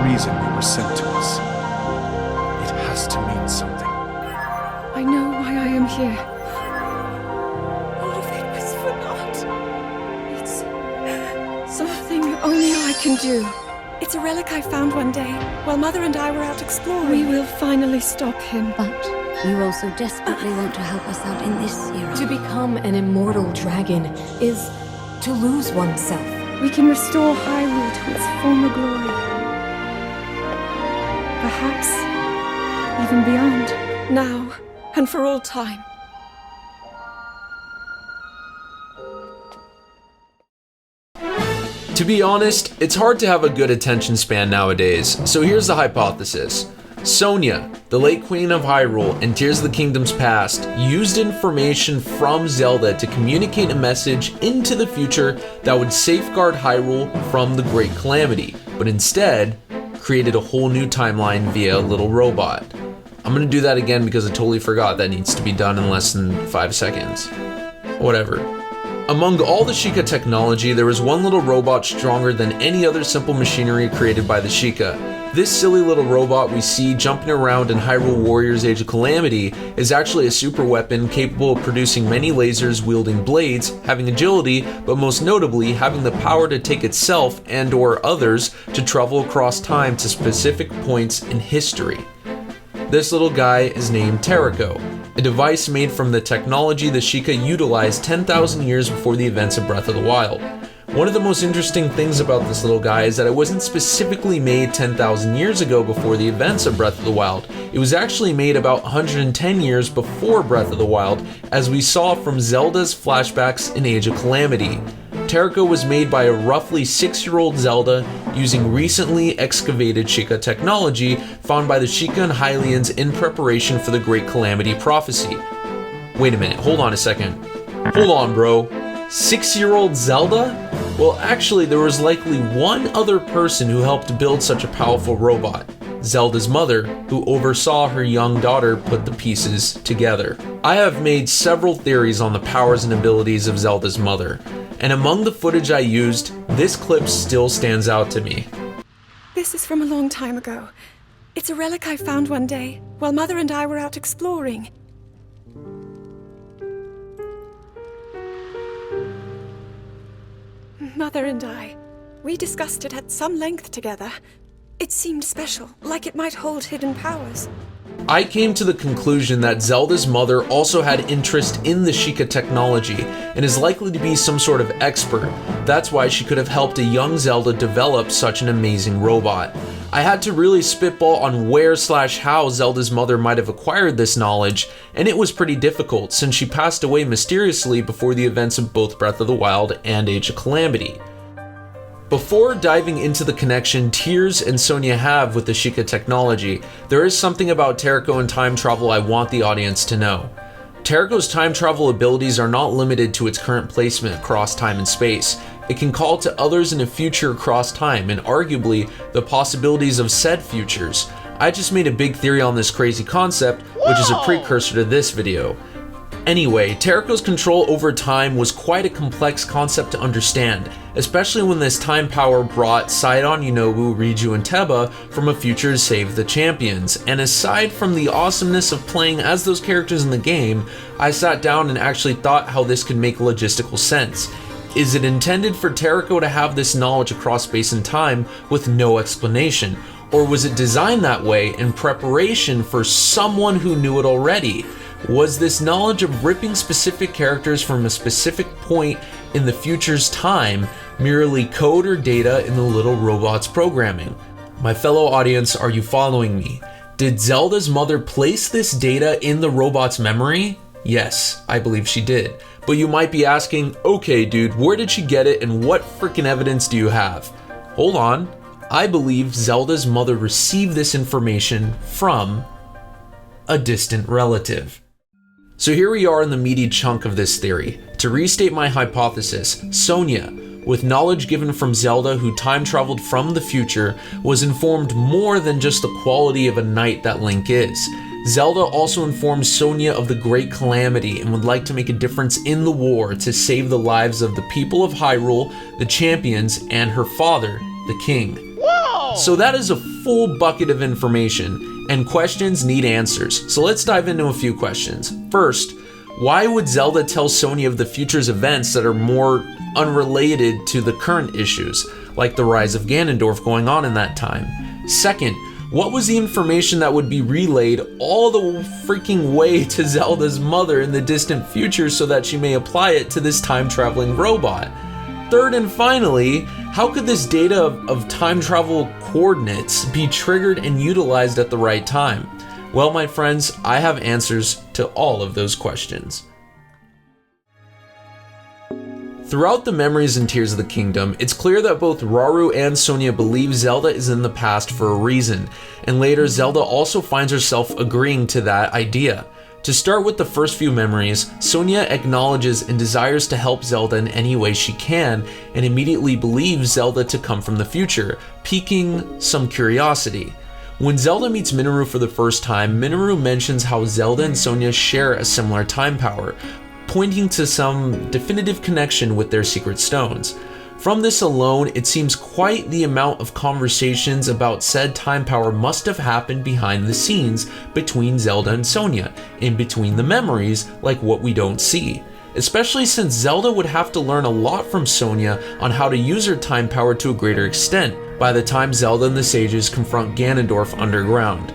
reason you were sent to us. It has to mean something. I know why I am here. All of it was for naught. It's something only I can do. It's a relic I found one day while Mother and I were out exploring. We will finally stop him. But you also desperately want to help us out in this era. To become an immortal dragon is to lose oneself. We can restore Hyrule to its former glory. Perhaps even beyond. Now and for all time. To be honest, it's hard to have a good attention span nowadays, so here's the hypothesis. Sonia, the late Queen of Hyrule and Tears of the Kingdom's past, used information from Zelda to communicate a message into the future that would safeguard Hyrule from the Great Calamity, but instead created a whole new timeline via a little robot. I'm gonna do that again because I totally forgot that needs to be done in less than 5 seconds. Whatever. Among all the Sheikah technology, there was one little robot stronger than any other simple machinery created by the Sheikah. This silly little robot we see jumping around in Hyrule Warriors Age of Calamity is actually a super weapon capable of producing many lasers wielding blades, having agility, but most notably having the power to take itself and or others to travel across time to specific points in history. This little guy is named Terrako, a device made from the technology the Sheikah utilized 10,000 years before the events of Breath of the Wild. One of the most interesting things about this little guy is that it wasn't specifically made 10,000 years ago before the events of Breath of the Wild. It was actually made about 110 years before Breath of the Wild, as we saw from Zelda's flashbacks in Age of Calamity. Terrako was made by a roughly 6-year-old Zelda using recently excavated Sheikah technology found by the Sheikah and Hylians in preparation for the Great Calamity prophecy. Wait a minute, hold on a second. Hold on, bro. 6-year-old Zelda? Well, actually, there was likely one other person who helped build such a powerful robot. Zelda's mother, who oversaw her young daughter put the pieces together. I have made several theories on the powers and abilities of Zelda's mother, and among the footage I used, this clip still stands out to me. This is from a long time ago. It's a relic I found one day while Mother and I were out exploring. Mother and I, we discussed it at some length together. It seemed special, like it might hold hidden powers. I came to the conclusion that Zelda's mother also had interest in the Sheikah technology and is likely to be some sort of expert. That's why she could have helped a young Zelda develop such an amazing robot. I had to really spitball on where/how Zelda's mother might have acquired this knowledge, and it was pretty difficult since she passed away mysteriously before the events of both Breath of the Wild and Age of Calamity. Before diving into the connection Tears and Sonia have with the Sheikah technology, there is something about Terrako and time travel I want the audience to know. Terrako's time travel abilities are not limited to its current placement across time and space. It can call to others in a future across time and arguably the possibilities of said futures. I just made a big theory on this crazy concept, which is a precursor to this video. Anyway, Terrako's control over time was quite a complex concept to understand, especially when this time power brought Sidon, Yunobu, Riju, and Teba from a future to save the champions. And aside from the awesomeness of playing as those characters in the game, I sat down and actually thought how this could make logistical sense. Is it intended for Terrako to have this knowledge across space and time with no explanation? Or was it designed that way in preparation for someone who knew it already? Was this knowledge of ripping specific characters from a specific point in the future's time merely code or data in the little robot's programming? My fellow audience, are you following me? Did Zelda's mother place this data in the robot's memory? Yes, I believe she did. But you might be asking, okay dude, where did she get it and what freaking evidence do you have? Hold on. I believe Zelda's mother received this information from a distant relative. So here we are in the meaty chunk of this theory. To restate my hypothesis, Sonia, with knowledge given from Zelda who time traveled from the future, was informed more than just the quality of a knight that Link is. Zelda also informed Sonia of the Great Calamity and would like to make a difference in the war to save the lives of the people of Hyrule, the champions, and her father, the king. Whoa! So that is a full bucket of information, and questions need answers. So let's dive into a few questions. First, why would Zelda tell Sonia of the future's events that are more unrelated to the current issues, like the rise of Ganondorf going on in that time? Second, what was the information that would be relayed all the freaking way to Zelda's mother in the distant future so that she may apply it to this time-traveling robot? Third and finally, how could this data of time travel coordinates be triggered and utilized at the right time? Well, my friends, I have answers to all of those questions. Throughout the memories and Tears of the Kingdom, it's clear that both Rauru and Sonia believe Zelda is in the past for a reason, and later Zelda also finds herself agreeing to that idea. To start with the first few memories, Sonia acknowledges and desires to help Zelda in any way she can, and immediately believes Zelda to come from the future, piquing some curiosity. When Zelda meets Minoru for the first time, Minoru mentions how Zelda and Sonia share a similar time power, pointing to some definitive connection with their secret stones. From this alone, it seems quite the amount of conversations about said time power must have happened behind the scenes between Zelda and Sonia, in between the memories, like what we don't see. Especially since Zelda would have to learn a lot from Sonia on how to use her time power to a greater extent by the time Zelda and the sages confront Ganondorf underground.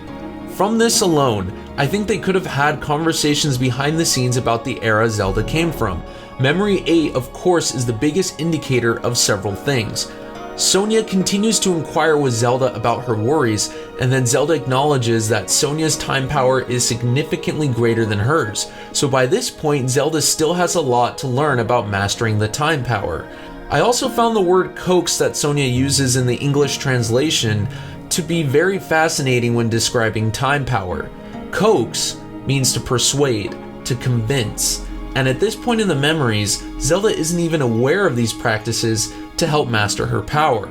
From this alone, I think they could have had conversations behind the scenes about the era Zelda came from. Memory 8, of course, is the biggest indicator of several things. Sonia continues to inquire with Zelda about her worries, and then Zelda acknowledges that Sonia's time power is significantly greater than hers. So by this point, Zelda still has a lot to learn about mastering the time power. I also found the word coax that Sonia uses in the English translation to be very fascinating when describing time power. Coax means to persuade, to convince, and at this point in the memories, Zelda isn't even aware of these practices to help master her power.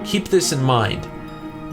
Keep this in mind.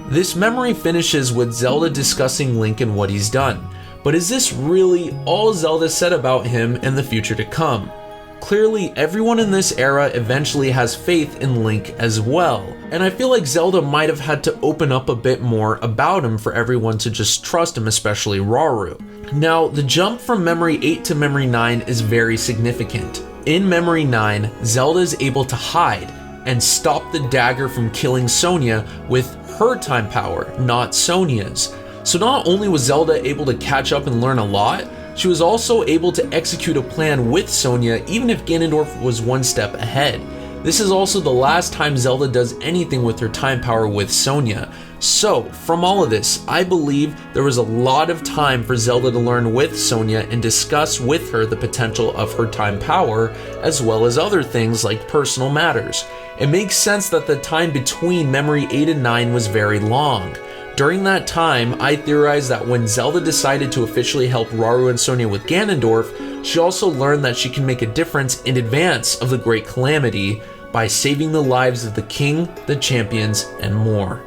This memory finishes with Zelda discussing Link and what he's done, but is this really all Zelda said about him and the future to come? Clearly, everyone in this era eventually has faith in Link as well, and I feel like Zelda might have had to open up a bit more about him for everyone to just trust him, especially Rauru. Now, the jump from Memory 8 to Memory 9 is very significant. In Memory 9, Zelda is able to hide and stop the dagger from killing Sonia with her time power, not Sonia's. So not only was Zelda able to catch up and learn a lot, she was also able to execute a plan with Sonia even if Ganondorf was one step ahead. This is also the last time Zelda does anything with her time power with Sonia. So, from all of this, I believe there was a lot of time for Zelda to learn with Sonia and discuss with her the potential of her time power, as well as other things like personal matters. It makes sense that the time between Memory 8 and 9 was very long. During that time, I theorized that when Zelda decided to officially help Rauru and Sonia with Ganondorf, she also learned that she can make a difference in advance of the Great Calamity by saving the lives of the king, the champions, and more.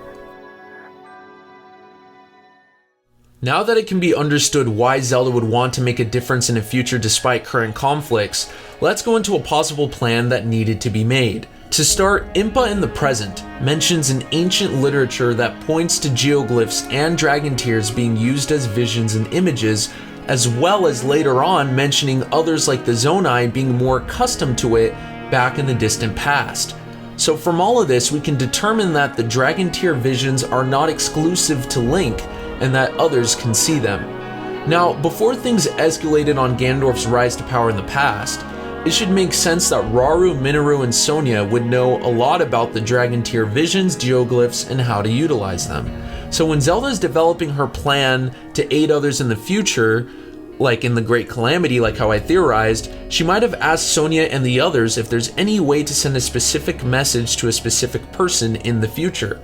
Now that it can be understood why Zelda would want to make a difference in the future despite current conflicts, let's go into a possible plan that needed to be made. To start, Impa in the present mentions an ancient literature that points to geoglyphs and dragon tears being used as visions and images, as well as later on mentioning others like the Zonai being more accustomed to it back in the distant past. So from all of this, we can determine that the dragon tear visions are not exclusive to Link, and that others can see them. Now, before things escalated on Ganondorf's rise to power in the past, it should make sense that Rauru, Minoru, and Sonia would know a lot about the Dragon Tear visions, geoglyphs, and how to utilize them. So when Zelda is developing her plan to aid others in the future, like in the Great Calamity, like how I theorized, she might have asked Sonia and the others if there's any way to send a specific message to a specific person in the future.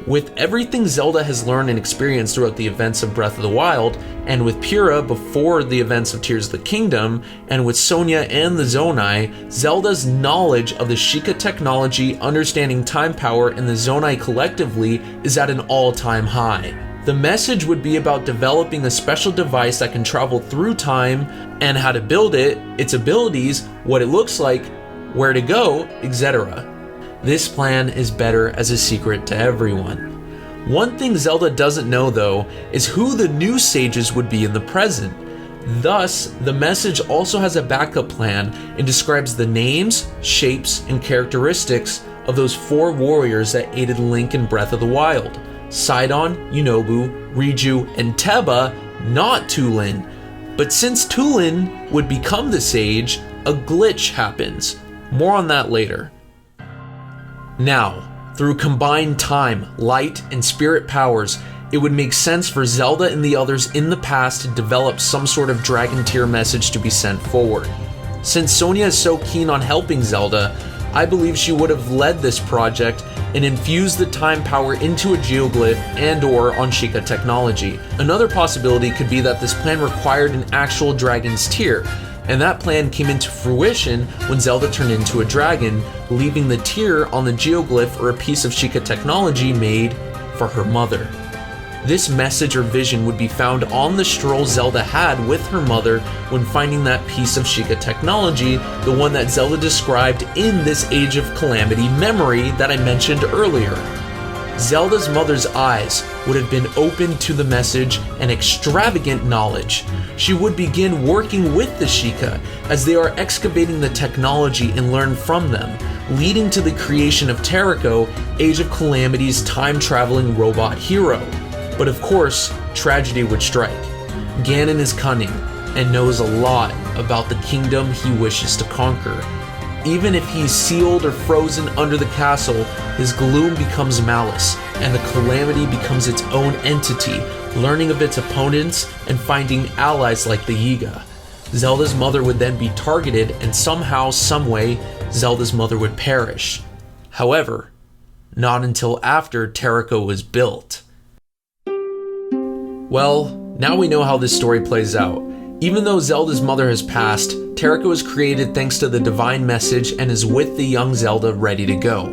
With everything Zelda has learned and experienced throughout the events of Breath of the Wild, and with Pyrrha before the events of Tears of the Kingdom, and with Sonia and the Zonai, Zelda's knowledge of the Sheikah technology, understanding time power, and the Zonai collectively is at an all-time high. The message would be about developing a special device that can travel through time, and how to build it, its abilities, what it looks like, where to go, etc. This plan is better as a secret to everyone. One thing Zelda doesn't know though is who the new sages would be in the present. Thus, the message also has a backup plan and describes the names, shapes, and characteristics of those 4 warriors that aided Link in Breath of the Wild. Sidon, Yunobu, Riju, and Teba, not Tulin. But since Tulin would become the sage, a glitch happens. More on that later. Now, through combined time, light, and spirit powers, it would make sense for Zelda and the others in the past to develop some sort of Dragon Tear message to be sent forward. Since Sonia is so keen on helping Zelda, I believe she would have led this project and infused the time power into a geoglyph and/or on Sheikah technology. Another possibility could be that this plan required an actual Dragon's Tear, and that plan came into fruition when Zelda turned into a dragon, leaving the tear on the geoglyph or a piece of Sheikah technology made for her mother. This message or vision would be found on the stroll Zelda had with her mother when finding that piece of Sheikah technology, the one that Zelda described in this Age of Calamity memory that I mentioned earlier. Zelda's mother's eyes would have been open to the message and extravagant knowledge. She would begin working with the Sheikah as they are excavating the technology and learn from them, leading to the creation of Terrako, Age of Calamity's time-traveling robot hero. But of course, tragedy would strike. Ganon is cunning and knows a lot about the kingdom he wishes to conquer. Even if he's sealed or frozen under the castle, his gloom becomes malice, and the Calamity becomes its own entity, learning of its opponents and finding allies like the Yiga. Zelda's mother would then be targeted, and somehow, someway, Zelda's mother would perish. However, not until after Terrako was built. Well, now we know how this story plays out. Even though Zelda's mother has passed, Terrako is created thanks to the divine message and is with the young Zelda ready to go.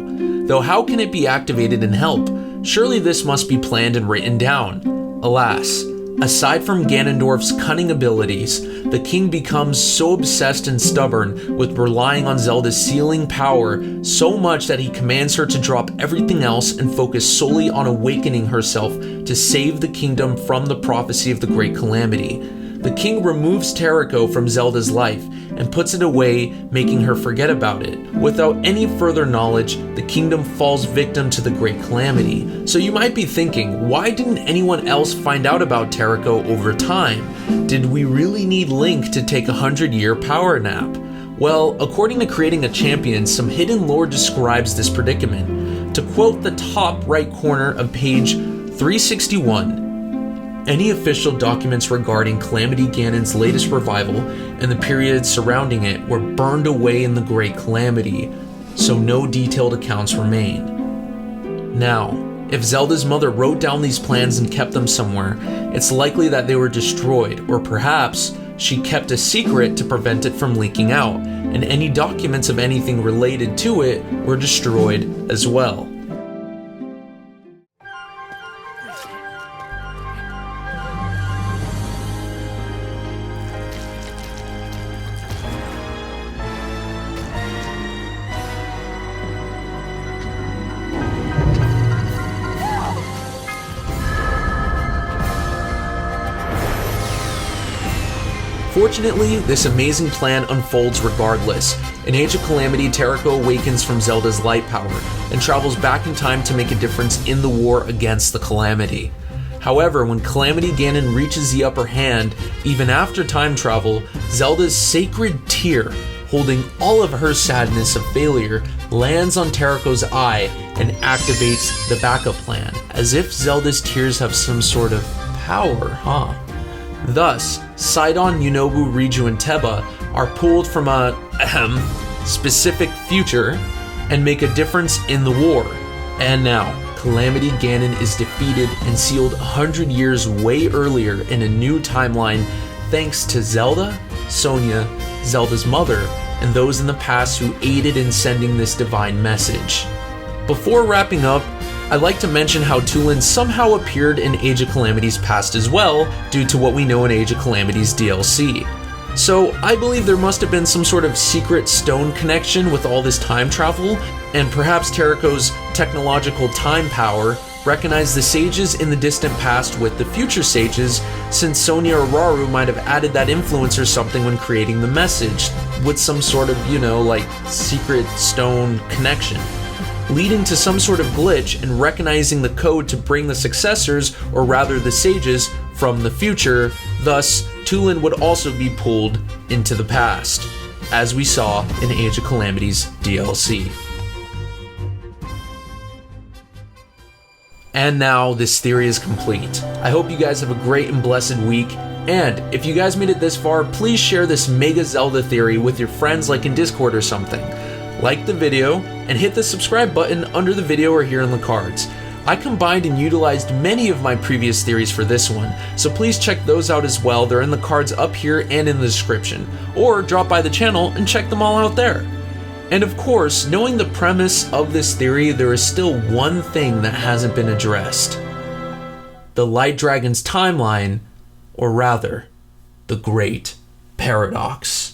Though how can it be activated and help? Surely this must be planned and written down. Alas, aside from Ganondorf's cunning abilities, the king becomes so obsessed and stubborn with relying on Zelda's sealing power so much that he commands her to drop everything else and focus solely on awakening herself to save the kingdom from the prophecy of the Great Calamity. The king removes Terrako from Zelda's life and puts it away, making her forget about it. Without any further knowledge, the kingdom falls victim to the Great Calamity. So you might be thinking, why didn't anyone else find out about Terrako over time? Did we really need Link to take a 100-year power nap? Well, according to Creating a Champion, some hidden lore describes this predicament. To quote the top right corner of page 361, any official documents regarding Calamity Ganon's latest revival and the period surrounding it were burned away in the Great Calamity, so no detailed accounts remain. Now, if Zelda's mother wrote down these plans and kept them somewhere, it's likely that they were destroyed, or perhaps she kept a secret to prevent it from leaking out, and any documents of anything related to it were destroyed as well. Fortunately, this amazing plan unfolds regardless. In Age of Calamity, Terrako awakens from Zelda's light power and travels back in time to make a difference in the war against the Calamity. However, when Calamity Ganon reaches the upper hand, even after time travel, Zelda's sacred tear, holding all of her sadness of failure, lands on Terrako's eye and activates the backup plan, as if Zelda's tears have some sort of power, huh? Thus, Sidon, Yunobu, Riju, and Teba are pulled from a specific future and make a difference in the war. And now, Calamity Ganon is defeated and sealed 100 years way earlier in a new timeline thanks to Zelda, Sonia, Zelda's mother, and those in the past who aided in sending this divine message. Before wrapping up, I'd like to mention how Tulin somehow appeared in Age of Calamity's past as well, due to what we know in Age of Calamity's DLC. So I believe there must have been some sort of secret stone connection with all this time travel, and perhaps Terrako's technological time power recognize the sages in the distant past with the future sages, since Sonia or Rauru might have added that influence or something when creating the message, with some sort of, like secret stone connection, leading to some sort of glitch and recognizing the code to bring the successors, or rather the sages, from the future. Thus, Tulin would also be pulled into the past, as we saw in Age of Calamity's DLC. And now this theory is complete. I hope you guys have a great and blessed week. And if you guys made it this far, please share this mega Zelda theory with your friends, like in Discord or something. Like the video and hit the subscribe button under the video or here in the cards. I combined and utilized many of my previous theories for this one, so please check those out as well. They're in the cards up here and in the description. Or drop by the channel and check them all out there. And of course, knowing the premise of this theory, there is still one thing that hasn't been addressed. The Light Dragon's timeline, or rather, the Great Paradox.